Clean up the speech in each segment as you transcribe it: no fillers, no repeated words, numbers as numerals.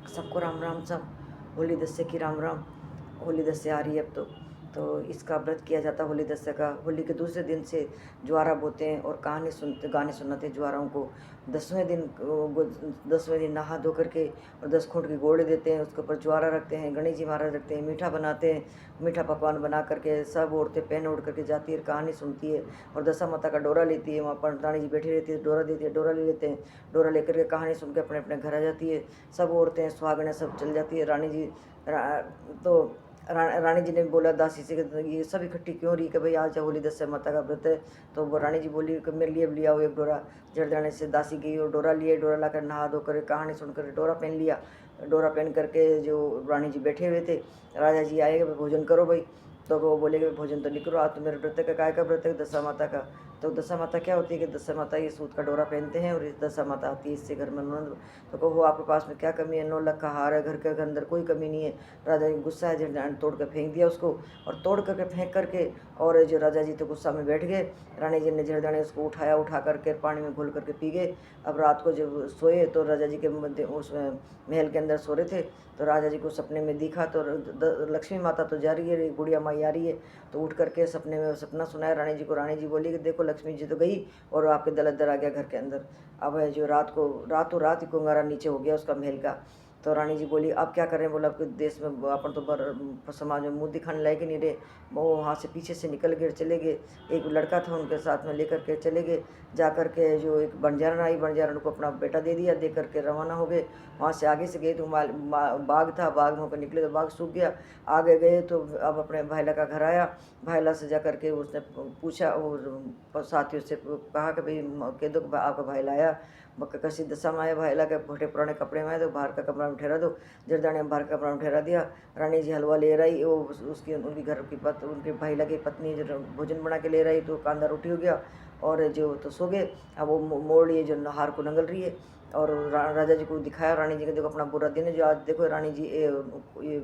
सबको राम राम सब। होली दस्से की राम राम। होली दस्से आ रही है अब तो इसका व्रत किया जाता है होली दस्से का। होली के दूसरे दिन से ज्वारा बोते हैं और कहानी सुनते गाने सुनाते हैं ज्वारों को। 10वें दिन नहा धो करके और 10 खूंट की गोड़ देते हैं, उसके ऊपर ज्वारा रखते हैं, गणेश जी महाराज रखते हैं, मीठा बनाते हैं। मीठा पकवान बना करके सब औरतें पहन ओढ़ करके जाती है, कहानी सुनती है और दशा माता का डोरा लेती है। वहाँ पर रानी जी बैठी रहती है, डोरा देती है, डोरा ले लेते हैं। डोरा लेकर के कहानी सुन के अपने अपने घर आ जाती है। सब औरतें सुहागनें सब चल जाती है। रानी जी तो रानी जी ने बोला दासी से कि ये सब इकट्ठी क्यों रही, कि भाई आज होली दस्से माता का व्रत है। तो वो रानी जी बोली कि मेरे लिए भी लिया हो एक डोरा। जड़दाने से दासी गई और डोरा लिए, डोरा लाकर नहा धो कर कहानी सुनकर डोरा पहन लिया। डोरा पहन करके जो रानी जी बैठे हुए थे, राजा जी आए, भोजन करो भाई। तो वो बोले कि भोजन तो नहीं करो, आज तो मेरे व्रत का काय का व्रत है, दशा माता का। तो दशा माता क्या होती है कि दशा माता ये सूत का डोरा पहनते हैं और इस दशा माता आती है, इससे घर में आनंद। तो कहो आपके पास में क्या कमी है, 9 लाख का हार है, घर के अंदर कोई कमी नहीं है। राजा जी गुस्सा है, झंडा तोड़ कर फेंक दिया उसको और तोड़ करके फेंक करके, और जो राजा जी तो गुस्सा में बैठ गए। रानी जी ने झड़दाने उसको उठाया, उठा करके पानी में घोल करके पी गए। अब रात को जब सोए तो राजा जी के मध्य उस महल के अंदर सो रहे थे, तो राजा जी को सपने में दिखा तो लक्ष्मी माता तो जा रही है, गुड़िया माई आ रही है। तो उठ करके सपने में सपना सुनाया रानी जी को। रानी जी बोली कि देखो लक्ष्मी जी तो गई और आपके दलदर आ गया घर के अंदर। अब जो रातों रात ही कुंगारा नीचे हो गया उसका महल का। तो रानी जी बोली अब क्या करें, बोला आपके देश में अपन तो समाज में मुंह दिखाने लायक ही नहीं रहे। वो वहाँ से पीछे से निकल गए, चले गए। एक लड़का था उनके साथ में, लेकर के चले गए। जा कर के जो एक बंजारन आई, बंजारन को अपना बेटा दे दिया, दे करके रवाना हो गए। वहाँ से आगे से गए तो बाग था, बाग में होकर निकले तो बाग सूख गया। आगे गए तो अब अपने भाईला का घर आया। भाईला से जा करके उसने पूछा और साथियों से कहा कि भाई कह दो आपका भाईला आया, कैसी दशा में आया, भाईला के फटे पुराने कपड़े में आए तो बाहर का कमरा में ठहरा दो। जरदाने बाहर का कमरा में ठहरा दिया। रानी जी हलवा ले रही, वो उसकी उनकी घर की उनके भाईला की पत्नी जो भोजन बना के ले रही, तो कांदा रोटी हो गया और जो तो सो गए। अब वो मोड़ लिए जो हार को नंगल रही है और राजा जी को दिखाया। रानी जी को देखो अपना बुरा दिन है जो आज देखो रानी जी ये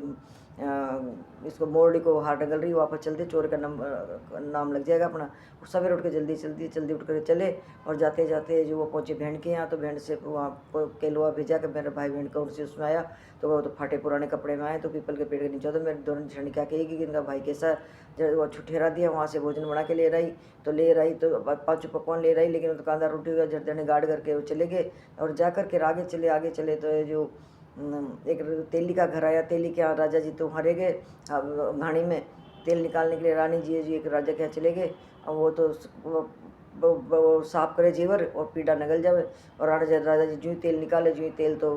इसको मोरडी को हार डगल रही, वापस चलते, चोर का नाम लग जाएगा अपना। सवेरे उठ के जल्दी उठ कर चले और जाते जाते जो वो पहुँचे भेंड के यहाँ। तो भेंड से वहाँ केलुआ भेजा कि मेरा भाई भेंड का उनसे उसमें आया। तो वो तो फाटे पुराने कपड़े में आए, तो पीपल के पेड़ के नीचे। तो मेरे दोनों झंड क्या कहेगी कि इनका भाई कैसा है। जब वो ठहरा दिया, वहाँ से भोजन बना के ले रही तो 5 पकवान ले रही, लेकिन दुकानदार रोटी हुआ झड़ने गाड़ करके वो चले गए। और जा कर के आगे चले तो जो एक तेली का घर आया। तेली के यहाँ राजा जी तो हारे गए। अब घानी में तेल निकालने के लिए रानी जी एक राजा के यहाँ चले गए। अब वो तो वो साफ करे जेवर और पीड़ा नगल जावे। और राजा जी जो ही तेल निकाले, जो ही तेल तो